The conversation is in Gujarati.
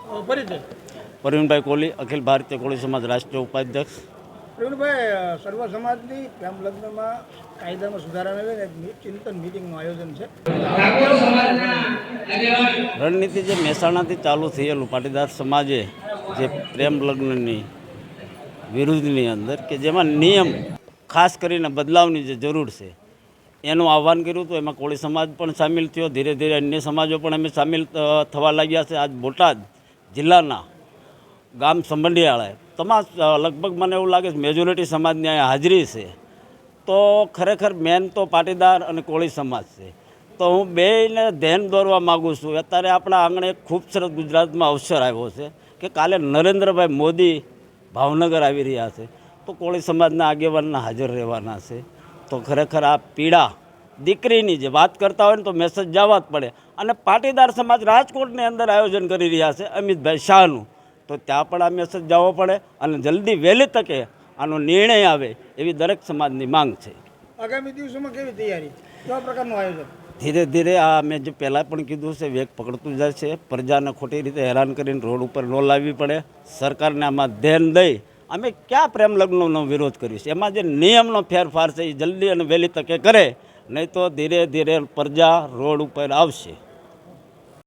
પરિચય. પ્રવીણભાઈ કોહલી, અખિલ ભારતીય કોળી સમાજ રાષ્ટ્રીય ઉપાધ્યક્ષ. પ્રવીણભાઈ, સર્વ સમાજની પ્રેમ લગ્નમાં કાયદામાં સુધારાને લઈને એક ચિંતન મિટિંગનું આયોજન છે. રણનીતિ જે મહેસાણાથી ચાલુ થયેલું પાટીદાર સમાજે જે પ્રેમ લગ્નની વિરુદ્ધની અંદર કે જેમાં નિયમ ખાસ કરીને બદલાવની જે જરૂર છે એનું આહવાન કર્યું હતું. એમાં કોળી સમાજ પણ સામેલ થયો, ધીરે ધીરે અન્ય સમાજો પણ અમે સામેલ થવા લાગ્યા છે. આજ બોટાદ જિલ્લાના ગામ સંબંધિયાળાએ તમામ લગભગ મને એવું લાગે છે મેજોરિટી સમાજની અહીંયા હાજરી છે. તો ખરેખર મેન તો પાટીદાર અને કોળી સમાજ છે. તો હું બેયને ધ્યાન દોરવા માગું છું. અત્યારે આપણા આંગણે એક ખૂબસૂરત ગુજરાતમાં અવસર આવ્યો છે કે કાલે નરેન્દ્રભાઈ મોદી ભાવનગર આવી રહ્યા છે, તો કોળી સમાજના આગેવાનના હાજર રહેવાના છે. તો ખરેખર આ પીડા દીકરીની જે વાત કરતા હોય ને તો મેસેજ જવા જ પડે. અને પાટીદાર સમાજ રાજકોટની અંદર આયોજન કરી રહ્યા છે અમિતભાઈ શાહનું, તો ત્યાં પણ આ મેસેજ જવો પડે અને જલ્દી વહેલી તકે આનો નિર્ણય આવે એવી દરેક સમાજની માંગ છે. આગામી દિવસોમાં કેવી તૈયારી, કેવા પ્રકારનું આયોજન? ધીરે ધીરે આ મેં જે પહેલાં પણ કીધું છે વેગ પકડતું જાય છે. પ્રજાને ખોટી રીતે હેરાન કરીને રોડ ઉપર ન લાવવી પડે. સરકારને આમાં ધ્યાન દઈ અમે ક્યાં પ્રેમ લગ્નનો વિરોધ કરીશું. એમાં જે નિયમનો ફેરફાર છે એ જલ્દી અને વહેલી તકે કરે, નહીં તો ધીરે ધીરે પ્રજા રોડ ઉપર આવશે.